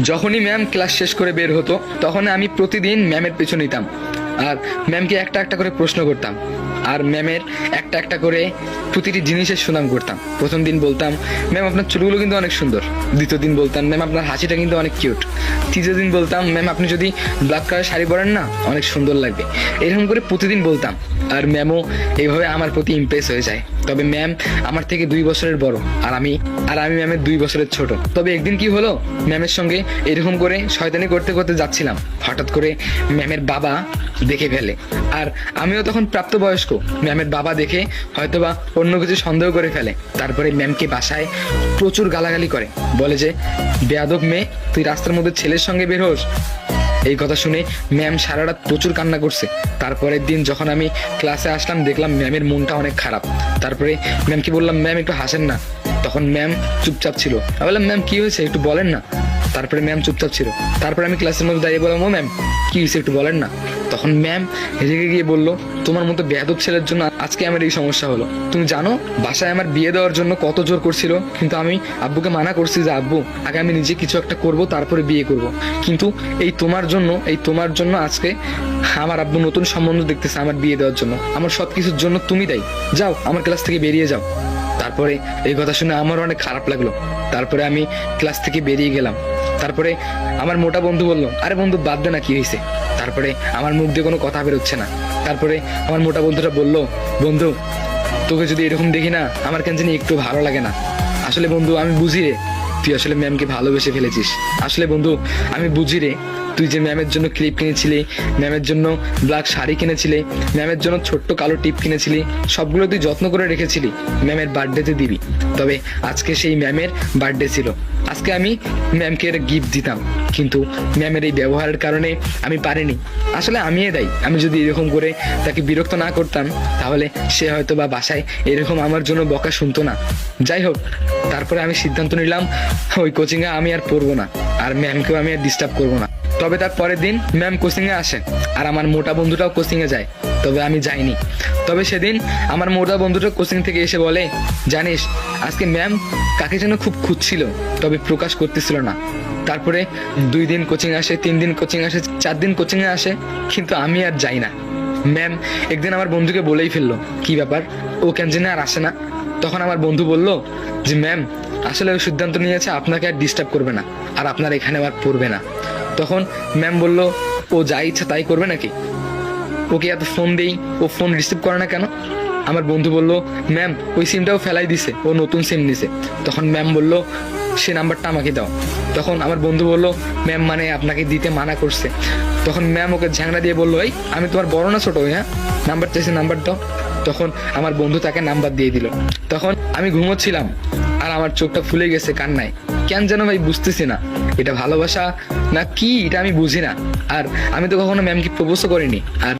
যখনই ma'am class শেষ করে বের হতো তখন আমি প্রতিদিন ম্যামের পিছু নিতাম আর ম্যামকে একটা একটা করে প্রশ্ন করতাম আর ম্যামের একটা একটা করে প্রতিটি জিনিসের সুনাম করতাম। প্রথম দিন বলতাম, ম্যাম আপনার চুলগুলো কিন্তু অনেক সুন্দর। দ্বিতীয় দিন বলতাম, ম্যাম আপনার হাসিটা কিন্তু অনেক কিউট। তৃতীয় দিন বলতাম, ম্যাম আপনি যদি ব্ল্যাক কালার শাড়ি পরেন না অনেক সুন্দর লাগবে। এরকম করে প্রতিদিন বলতাম আর ম্যামও এইভাবে আমার প্রতি ইমপ্রেস হয়ে যায়। তবে ম্যাম আমার থেকে 2 বছরের বড় আর আমি ম্যামের 2 বছরের ছোট। তবে একদিন কি হলো, ম্যামের সঙ্গে এরকম করে শয়তানি করতে করতে যাচ্ছিলাম, হঠাৎ করে ম্যামের বাবা দেখে ফেলে। আর আমিও তখন প্রাপ্তবয়স্ক, ম্যামের বাবা দেখে হয়তোবা অন্য কিছু সন্দেহ করে ফেলে। তারপরে ম্যামকে বাসায় প্রচুর গালাগালি করে, বলে যে বেয়াদব মেয়ে, তুই রাস্তার মধ্যে ছেলের সঙ্গে বের হোস। এই কথা শুনে ম্যাম সারা রাত প্রচুর কান্না করছে। তারপরের দিন যখন আমি ক্লাসে আসলাম দেখলাম ম্যামের মনটা অনেক খারাপ। তারপরে ম্যামকে বললাম, ম্যাম একটু হাসেন না। তখন ম্যাম চুপচাপ ছিল। আমি বললাম, ম্যাম কি হয়েছে একটু বলেন না। তারপরে ম্যাম চুপচাপ ছিল। তারপরে আমি ক্লাসের মধ্যে দাঁড়িয়ে বললাম, ও ম্যাম কি হয়েছে একটু বলেন না। তখন ম্যাম রেগে গিয়ে বলল, তোমার মতো বেয়াদব ছেলের জন্য আজকে আমার এই সমস্যা হলো। তুমি জানো বাসায় আমার বিয়ে দেওয়ার জন্য কত জোর করছিল, কিন্তু আমি আব্বুকে মানা করছি যে আব্বু আগে আমি নিজে কিছু একটা করব তারপরে বিয়ে করব। কিন্তু এই তোমার জন্য আজকে আমার আব্বু নতুন সম্বন্ধ দেখতেছে আমার বিয়ে দেওয়ার জন্য। আমার সবকিছুর জন্য তুমি দায়ী। যাও আমার ক্লাস থেকে বেরিয়ে যাও। তারপরে এই কথা শুনে আমার অনেক খারাপ লাগলো। তারপরে আমি ক্লাস থেকে বেরিয়ে গেলাম। তারপরে আমার মোটা বন্ধু বললো, আরে বন্ধু বাদ দে না, কি হয়েছে। তারপরে আমার মুখ দিয়ে কোনো কথা বেরোচ্ছে না। তারপরে আমার মোটা বন্ধুটা বললো, বন্ধু তোকে যদি এরকম দেখি না আমার কেন জানি একটু ভালো লাগে না। আসলে বন্ধু আমি বুঝি রে, তুই আসলে ম্যামকে ভালোবেসে ফেলেছিস। আসলে বন্ধু আমি বুঝি রে, তুই যে ম্যামের জন্য ক্লিপ কিনেছিলি, ম্যামের জন্য ব্ল্যাক শাড়ি কিনেছিলি, ম্যামের জন্য ছোট্ট কালো টিপ কিনেছিলি, সবগুলো তুই যত্ন করে রেখেছিলি ম্যামের বার্থডেতে দিবি। তবে আজকে সেই ম্যামের বার্থডে ছিল, আজকে আমি ম্যামকে একটা গিফট দিতাম, কিন্তু ম্যামের এই ব্যবহারের কারণে আমি পারিনি। আসলে আমিই দায়ী। আমি যদি এরকম করে তাকে বিরক্ত না করতাম তাহলে সে হয়তো বা বাসায় এরকম আমার জন্য বকা শুনতো না। যাই হোক, তারপরে আমি সিদ্ধান্ত নিলাম ওই কোচিংয়ে আমি আর পড়বো না আর ম্যামকেও আমি আর ডিস্টার্ব করবো না। তবে তার পরের দিন ম্যাম কোচিংয়ে আসে আর আমার মোটা বন্ধুটাও কোচিংয়ে যায়, তবে আমি যাইনি। তবে সেদিন আমার মোটা বন্ধুটা কোচিং থেকে এসে বলে, জানিস আজকে ম্যাম কাকে যেন খুব খুঁজছিল, তবে প্রকাশ করতেছিল না। তারপরে 2 দিন কোচিং আসে, 3 দিন কোচিং আসে, 4 দিন কোচিংয়ে আসে, কিন্তু আমি আর যাই না। ম্যাম একদিন আমার বন্ধুকে বলেই ফেললো, কি ব্যাপার ও কেন যেন আর আসে না। তখন আমার বন্ধু বলল যে ম্যাম আসলে ও সিদ্ধান্ত নিয়েছে আপনাকে আর ডিস্টার্ব করবে না আর আপনার এখানে আর পড়বে না। তখন ম্যাম বলল, ও যা ইচ্ছা তাই করবে নাকি, ওকে এত ফোন দেই ও ফোন রিসিভ করে না কেন। আমার বন্ধু বলল, ম্যাম ওই সিমটাও ফেলাই দিছে, ও নতুন সিম নিছে। তখন ম্যাম বলল, সে নাম্বারটা আমাকে দাও। তখন আমার বন্ধু বলল, ম্যাম মানে আপনাকে দিতে মানা করছে। তখন ম্যাম ওকে ঝাংড়া দিয়ে বললো, এই আমি তোমার বড় না ছোট, হ্যাঁ নাম্বার চাইছে নাম্বার দাও। তখন আমার বন্ধু তাকে নাম্বার দিয়ে দিল। তখন আমি ঘুমোচ্ছিলাম আর আমার চোখটা ফুলে গেছে কান্নায়। কেন যেন ভাই বুঝতেছি না এটা ভালোবাসা না কি, এটা আমি বুঝি না। আর আমি তো কখনো ম্যামকে প্রপোজও করিনি। আর